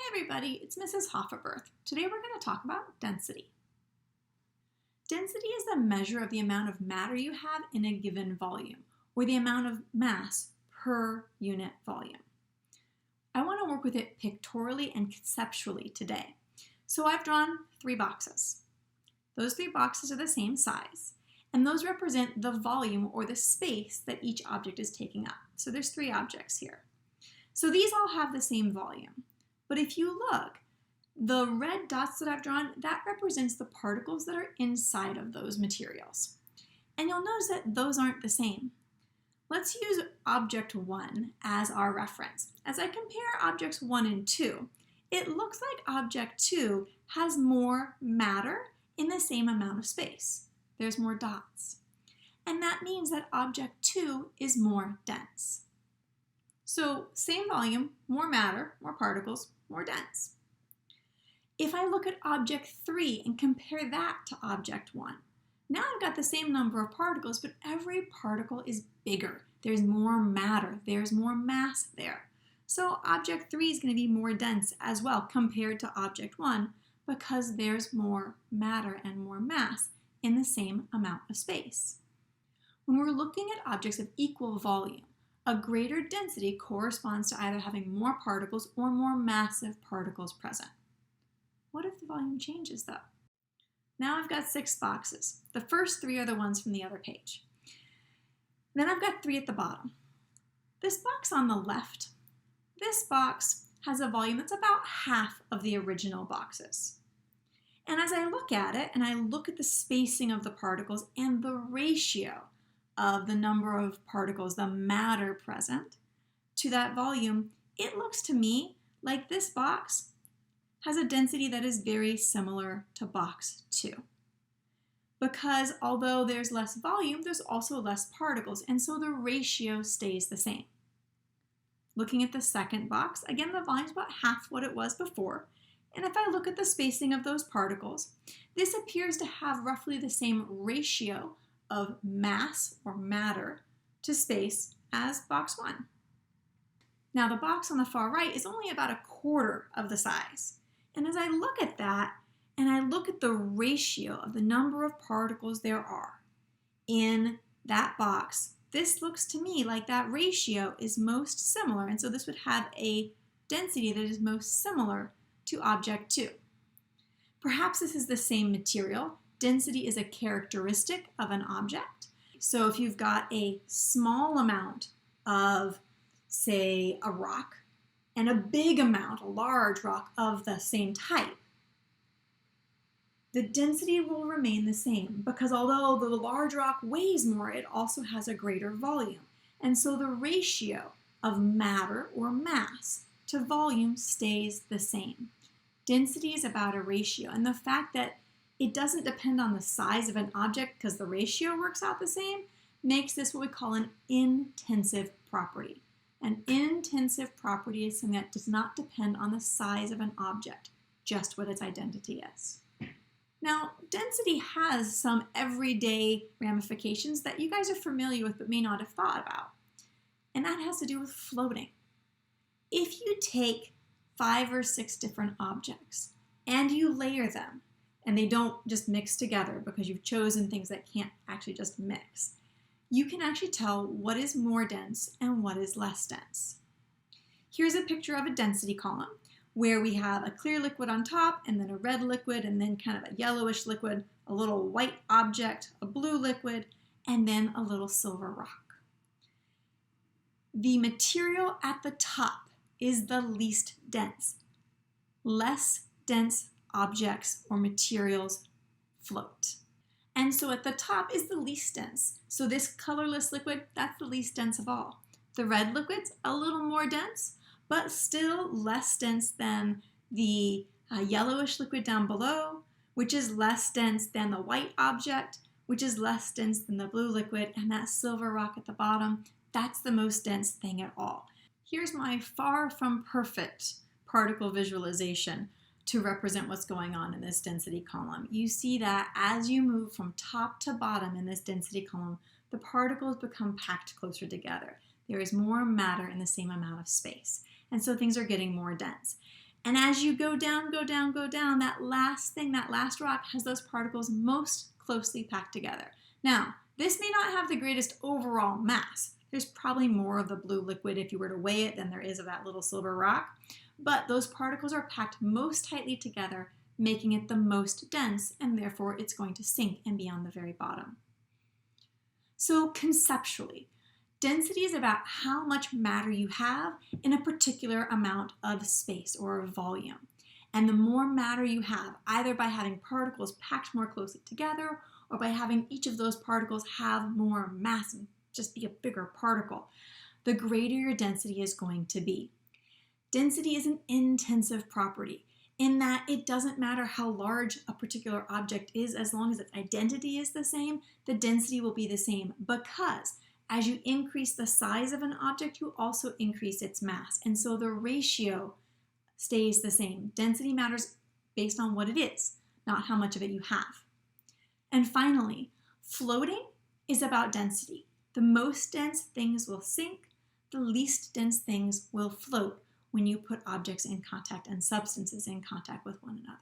everybody, it's Mrs. Hofferberth. Today we're going to talk about density. Density is the measure of the amount of matter you have in a given volume, or the amount of mass per unit volume. I want to work with it pictorially and conceptually today. So I've drawn 3 boxes. Those 3 boxes are the same size, and those represent the volume or the space that each object is taking up. So there's 3 objects here. So these all have the same volume. But if you look, the red dots that I've drawn, that represents the particles that are inside of those materials. And you'll notice that those aren't the same. Let's use object 1 as our reference. As I compare objects 1 and 2, it looks like object 2 has more matter in the same amount of space. There's more dots. And that means that object 2 is more dense. So same volume, more matter, more particles, more dense. If I look at object 3 and compare that to object 1, now I've got the same number of particles, but every particle is bigger. There's more matter, there's more mass there. So object 3 is going to be more dense as well compared to object 1 because there's more matter and more mass in the same amount of space. When we're looking at objects of equal volume, a greater density corresponds to either having more particles or more massive particles present. What if the volume changes though? Now I've got 6 boxes. The first 3 are the ones from the other page. Then I've got 3 at the bottom. This box on the left, this box has a volume that's about half of the original boxes. And as I look at it and I look at the spacing of the particles and the ratio of the number of particles, the matter present, to that volume, it looks to me like this box has a density that is very similar to box 2. Because although there's less volume, there's also less particles, and so the ratio stays the same. Looking at the second box, again, the volume is about half what it was before, and if I look at the spacing of those particles, this appears to have roughly the same ratio of mass or matter to space as box 1. Now the box on the far right is only about 1/4 of the size. And as I look at that and I look at the ratio of the number of particles there are in that box, this looks to me like that ratio is most similar. And so this would have a density that is most similar to object 2. Perhaps this is the same material. Density is a characteristic of an object. So if you've got a small amount of, say, a rock, and a big amount, a large rock of the same type, the density will remain the same because although the large rock weighs more, it also has a greater volume. And so the ratio of matter or mass to volume stays the same. Density is about a ratio, and the fact that it doesn't depend on the size of an object because the ratio works out the same makes this what we call an intensive property. An intensive property is something that does not depend on the size of an object, just what its identity is. Now, density has some everyday ramifications that you guys are familiar with but may not have thought about. And that has to do with floating. If you take 5 or 6 different objects and you layer them, and they don't just mix together because you've chosen things that can't actually just mix, you can actually tell what is more dense and what is less dense. Here's a picture of a density column where we have a clear liquid on top and then a red liquid and then kind of a yellowish liquid, a little white object, a blue liquid, and then a little silver rock. The material at the top is the least dense. Less dense objects or materials float. And so at the top is the least dense. So this colorless liquid, that's the least dense of all. The red liquid's a little more dense, but still less dense than the yellowish liquid down below, which is less dense than the white object, which is less dense than the blue liquid, and that silver rock at the bottom, that's the most dense thing at all. Here's my far from perfect particle visualization to represent what's going on in this density column. You see that as you move from top to bottom in this density column, the particles become packed closer together. There is more matter in the same amount of space. And so things are getting more dense. And as you go down, that last thing, that last rock has those particles most closely packed together. Now, this may not have the greatest overall mass. There's probably more of the blue liquid if you were to weigh it than there is of that little silver rock. But those particles are packed most tightly together, making it the most dense, and therefore it's going to sink and be on the very bottom. So conceptually, density is about how much matter you have in a particular amount of space or volume. And the more matter you have, either by having particles packed more closely together or by having each of those particles have more mass and just be a bigger particle, the greater your density is going to be. Density is an intensive property in that it doesn't matter how large a particular object is, as long as its identity is the same, the density will be the same, because as you increase the size of an object, you also increase its mass. And so the ratio stays the same. Density matters based on what it is, not how much of it you have. And finally, floating is about density. The most dense things will sink, the least dense things will float when you put objects in contact and substances in contact with one another.